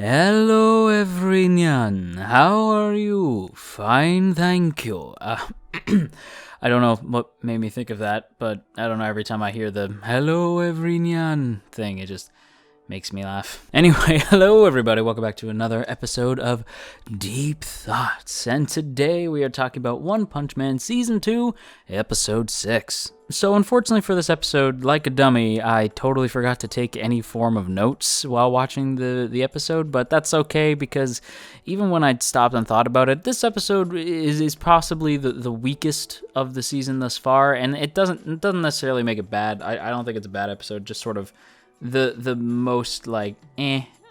Hello everyone, how are you? Fine, thank you. I don't know what made me think of that, but I don't know, every time I hear the hello everyone thing, it just makes me laugh. Anyway, hello everybody, welcome back to another episode of Deep Thoughts, and today we are talking about One Punch Man Season 2, Episode 6. So unfortunately for this episode, like a dummy, I totally forgot to take any form of notes while watching the episode, but that's okay because even when I stopped and thought about it, this episode is possibly the weakest of the season thus far, and it doesn't necessarily make it bad. I don't think it's a bad episode, just sort of the most like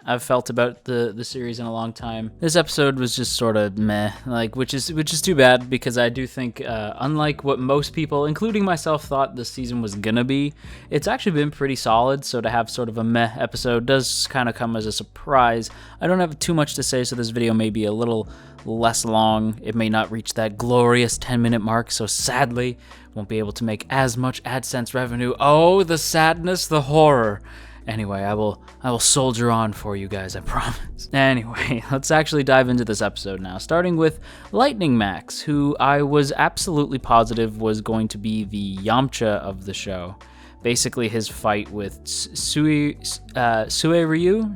I've felt about the series in a long time. This episode was just sort of meh, like which is too bad because I do think unlike what most people, including myself, thought this season was gonna be, it's actually been pretty solid. So to have sort of a meh episode does kind of come as a surprise. I don't have too much to say, so this video may be a little less long. It may not reach that glorious 10-minute mark, so sadly won't be able to make as much AdSense revenue. Oh, the sadness, the horror. Anyway, I will soldier on for you guys, I promise. Anyway, let's actually dive into this episode now, starting with Lightning Max, who I was absolutely positive was going to be the Yamcha of the show. Basically, his fight with Sui Ryu. I'm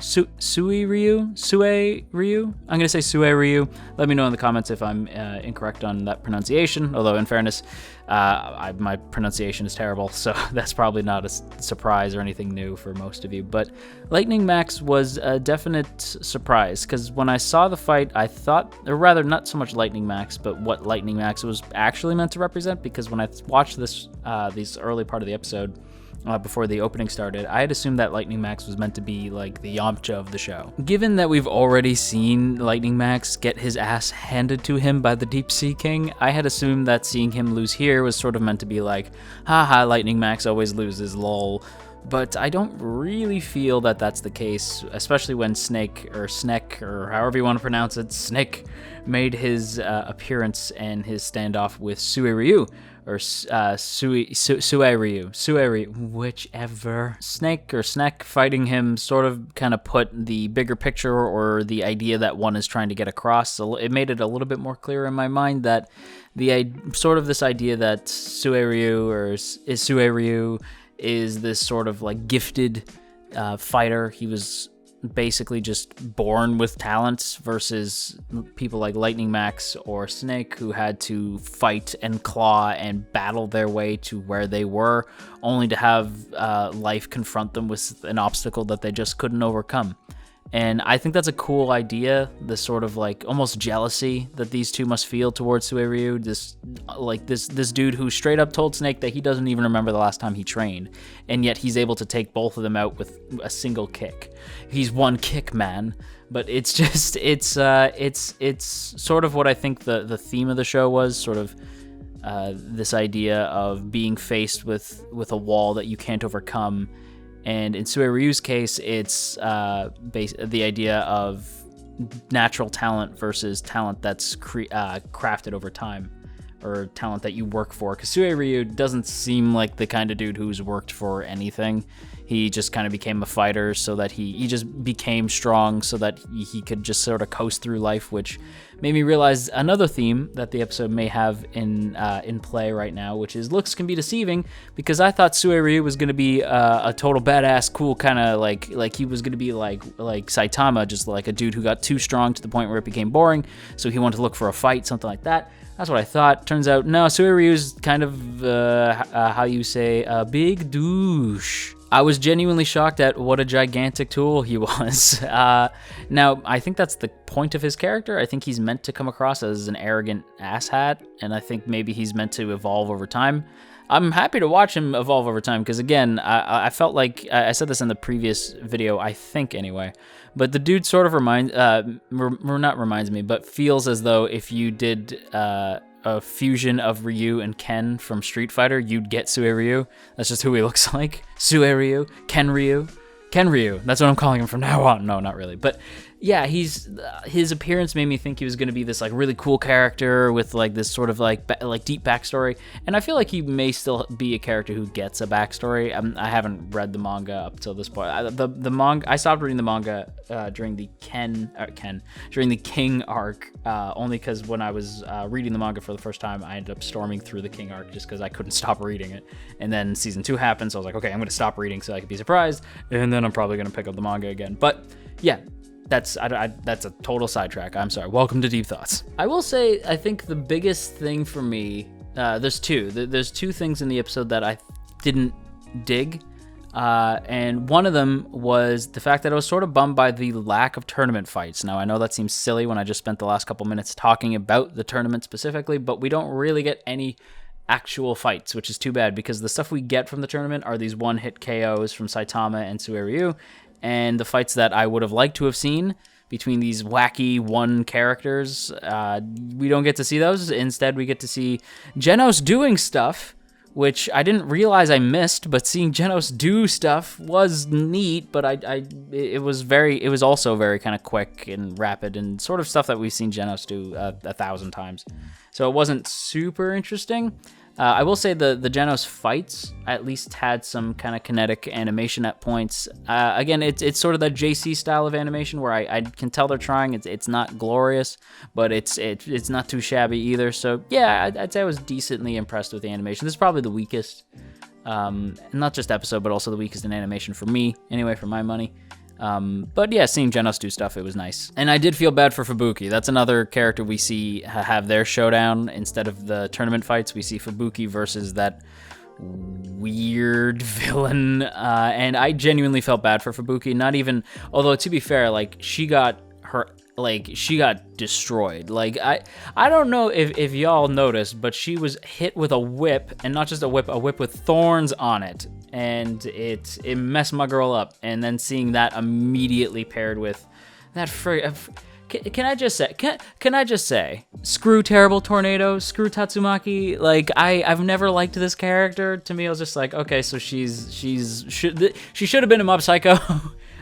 gonna say Sui Ryu. Let me know in the comments if I'm incorrect on that pronunciation. Although, in fairness, my pronunciation is terrible, so that's probably not a surprise or anything new for most of you. But Lightning Max was a definite surprise because when I saw the fight, I thought, or rather, not so much Lightning Max, but what Lightning Max was actually meant to represent. Because when I watched this early part of the episode, before the opening started, I had assumed that Lightning Max was meant to be like the Yamcha of the show. Given that we've already seen Lightning Max get his ass handed to him by the Deep Sea King, I had assumed that seeing him lose here was sort of meant to be like, haha, Lightning Max always loses, lol. But I don't really feel that that's the case, especially when Snake, or however you want to pronounce it, Snake, made his appearance and his standoff with Sui Ryu, or Sui Ryu, whichever. Snake or Snack fighting him sort of kind of put the bigger picture or the idea that one is trying to get across. So it made it a little bit more clear in my mind that this idea that Sui Ryu is this sort of like gifted fighter. He was basically just born with talents versus people like Lightning Max or Snake who had to fight and claw and battle their way to where they were, only to have life confront them with an obstacle that they just couldn't overcome. And I think that's a cool idea, the sort of like almost jealousy that these two must feel towards Sui Ryu, this dude who straight up told Snake that he doesn't even remember the last time he trained, and yet he's able to take both of them out with a single kick. He's one kick man, but it's just it's sort of what I think the theme of the show was, sort of this idea of being faced with a wall that you can't overcome. And in Sui Ryu's case, it's the idea of natural talent versus talent that's crafted over time, or talent that you work for. Because Sui Ryu doesn't seem like the kind of dude who's worked for anything. He just kind of became a fighter so that he just became strong so that he could just sort of coast through life, which made me realize another theme that the episode may have in play right now, which is looks can be deceiving, because I thought Sui Ryu was going to be a total badass, cool kind of like he was going to be like Saitama, just like a dude who got too strong to the point where it became boring, so he wanted to look for a fight, something like that. That's what I thought. Turns out, no, Sui Ryu's kind of, how you say, a big douche. I was genuinely shocked at what a gigantic tool he was. Now, I think that's the point of his character. I think he's meant to come across as an arrogant asshat, and I think maybe he's meant to evolve over time. I'm happy to watch him evolve over time, because again, I felt like, I said this in the previous video, I think anyway, but the dude sort of not reminds me, but feels as though if you did a fusion of Ryu and Ken from Street Fighter, you'd get Sui Ryu. That's just who he looks like. Sui Ryu, Ken Ryu. Ken Ryu. That's what I'm calling him from now on. No, not really. But yeah, his appearance made me think he was going to be this like really cool character with like this sort of like deep backstory. And I feel like he may still be a character who gets a backstory. I haven't read the manga up till this point. The manga, I stopped reading the manga during the during the King arc, only because when I was reading the manga for the first time, I ended up storming through the King arc just because I couldn't stop reading it. And then season 2 happened, so I was like, okay, I'm going to stop reading so I could be surprised, and then I'm probably going to pick up the manga again. But yeah, that's a total sidetrack. I'm sorry. Welcome to Deep Thoughts. I will say, I think the biggest thing for me, there's two things in the episode that I didn't dig. And one of them was the fact that I was sort of bummed by the lack of tournament fights. Now, I know that seems silly when I just spent the last couple minutes talking about the tournament specifically, but we don't really get any actual fights, which is too bad, because the stuff we get from the tournament are these one-hit KOs from Saitama and Sueryu, and the fights that I would have liked to have seen between these wacky one characters, we don't get to see those. Instead, we get to see Genos doing stuff, which I didn't realize I missed, but seeing Genos do stuff was neat, but it was also very kind of quick and rapid and sort of stuff that we've seen Genos do 1,000 times. So it wasn't super interesting. I will say the Genos fights at least had some kind of kinetic animation at points. Again, it's sort of that JC style of animation where I can tell they're trying. It's not glorious, but it's not too shabby either. So yeah, I'd say I was decently impressed with the animation. This is probably the weakest, not just episode, but also the weakest in animation for me, anyway, for my money. But yeah, seeing Genos do stuff, it was nice. And I did feel bad for Fubuki. That's another character we see have their showdown. Instead of the tournament fights, we see Fubuki versus that weird villain. And I genuinely felt bad for Fubuki. Not even, although to be fair, like she got destroyed. Like I don't know if y'all noticed, but she was hit with a whip, and not just a whip with thorns on it. And it messed my girl up. And then seeing that immediately paired with that can I just say, screw Terrible Tornado, screw Tatsumaki. Like I've never liked this character. To me, I was just like, okay, so she should have been in Mob Psycho.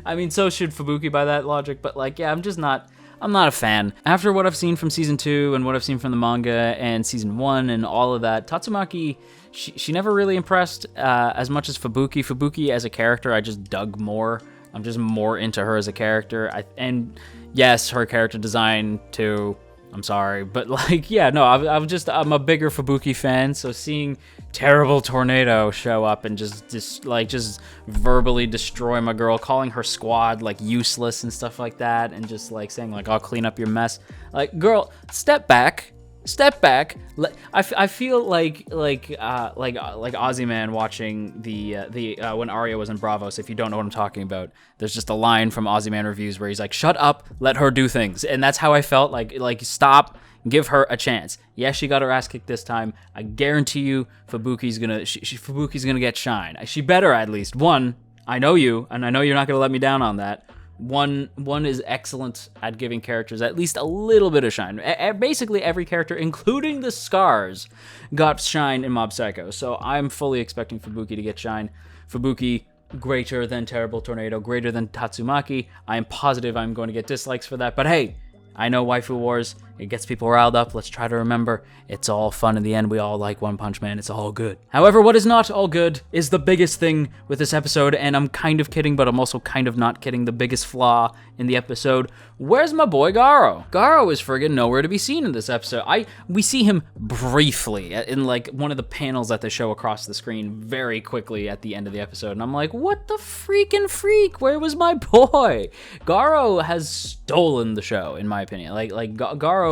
I mean, so should Fubuki by that logic. But like, yeah, I'm not a fan. After what I've seen from season 2 and what I've seen from the manga and season 1 and all of that, Tatsumaki, she never really impressed as much as Fubuki. Fubuki as a character, I just dug more. I'm just more into her as a character. And yes, her character design too. I'm sorry, but like, yeah, no, I'm a bigger Fubuki fan. So seeing Terrible Tornado show up and just verbally destroy my girl, calling her squad like useless and stuff like that, and just like saying like, I'll clean up your mess. Like, girl, step back. I feel like Ozzy watching the when Arya was in Bravos. If you don't know what I'm talking about, there's just a line from Ozzy reviews where he's like, "Shut up, let her do things," and that's how I felt. Like stop, give her a chance. Yeah, she got her ass kicked this time. I guarantee you, Fubuki's gonna get shine. She better at least. One, I know you, and I know you're not gonna let me down on that. One is excellent at giving characters at least a little bit of shine. Basically, every character, including the Scars, got shine in Mob Psycho. So I'm fully expecting Fubuki to get shine. Fubuki, greater than Terrible Tornado, greater than Tatsumaki. I am positive I'm going to get dislikes for that. But hey, I know Waifu Wars. It gets people riled up. Let's try to remember, it's all fun in the end. We all like One Punch Man. It's all good. However, what is not all good is the biggest thing with this episode, and I'm kind of kidding, but I'm also kind of not kidding. The biggest flaw in the episode, where's my boy Garo? Garo is friggin' nowhere to be seen in this episode. We see him briefly in like one of the panels that they show across the screen very quickly at the end of the episode, and I'm like, what the freaking freak? Where was my boy? Garo has stolen the show, in my opinion. Like Garo,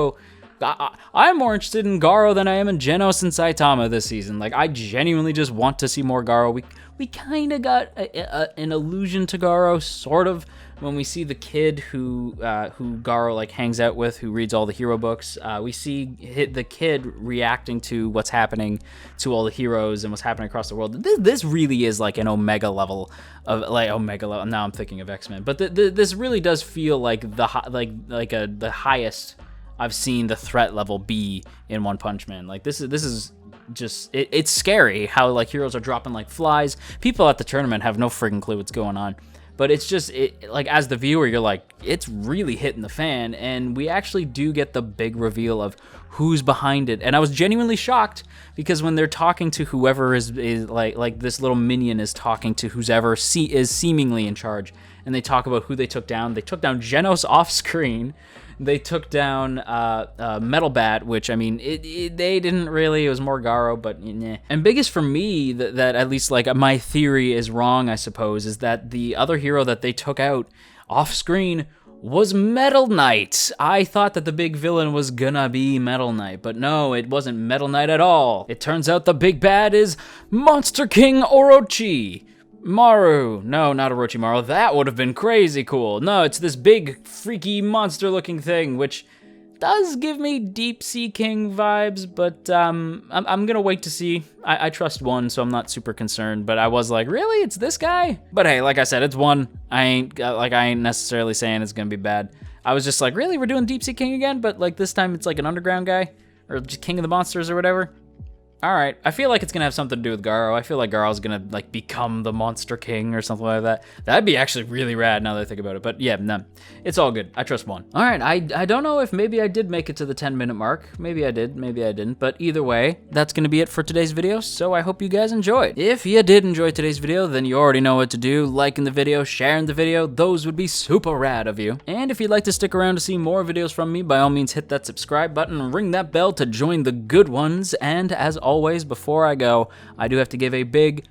I'm more interested in Garo than I am in Genos and Saitama this season. Like, I genuinely just want to see more Garo. We kind of got an allusion to Garo, sort of, when we see the kid who Garo like hangs out with, who reads all the hero books. We see the kid reacting to what's happening to all the heroes and what's happening across the world. This really is like an Omega level of Now I'm thinking of X-Men, but this really does feel like the highest I've seen the threat level be in One Punch Man. Like this is just it's scary how like heroes are dropping like flies. People at the tournament have no friggin' clue what's going on. but it's just, like, as the viewer, you're like, it's really hitting the fan, and we actually do get the big reveal of who's behind it. And I was genuinely shocked, because when they're talking to whoever is like this little minion is talking to whoever is seemingly in charge, and they talk about who they took down. They took down Genos off screen. They took down Metal Bat, which, I mean, they didn't really. It was more Garo, but nah. And biggest for me, that at least, like, my theory is wrong, I suppose, is that the other hero that they took out off screen was Metal Knight. I thought that the big villain was gonna be Metal Knight, but no, it wasn't Metal Knight at all. It turns out the big bad is Monster King Orochi Maru. No, not Orochimaru. That would have been crazy cool. No, it's this big, freaky, monster-looking thing, which does give me Deep Sea King vibes, but I'm gonna wait to see. I trust one, so I'm not super concerned, but I was like, really? It's this guy? But hey, like I said, it's one. I ain't necessarily saying it's gonna be bad. I was just like, really? We're doing Deep Sea King again? But like this time it's like an underground guy? Or just King of the Monsters or whatever? All right, I feel like it's gonna have something to do with Garo. I feel like Garo's gonna like become the Monster King or something like that. That'd be actually really rad now that I think about it. But yeah, no, it's all good. I trust one. All right, I don't know if maybe I did make it to the 10-minute mark. Maybe I did, maybe I didn't. But either way, that's gonna be it for today's video. So I hope you guys enjoyed. If you did enjoy today's video, then you already know what to do. Liking the video, sharing the video, those would be super rad of you. And if you'd like to stick around to see more videos from me, by all means hit that subscribe button and ring that bell to join the good ones. And as always, before I go, I do have to give a big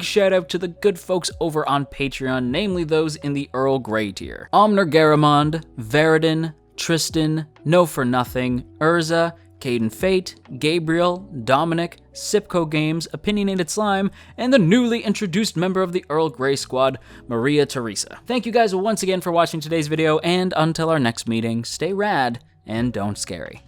shout out to the good folks over on Patreon, namely those in the Earl Grey tier. Omner Garamond, Veridin, Tristan, No For Nothing, Urza, Caden Fate, Gabriel, Dominic, Sipco Games, Opinionated Slime, and the newly introduced member of the Earl Grey squad, Maria Teresa. Thank you guys once again for watching today's video, and until our next meeting, stay rad and don't scary.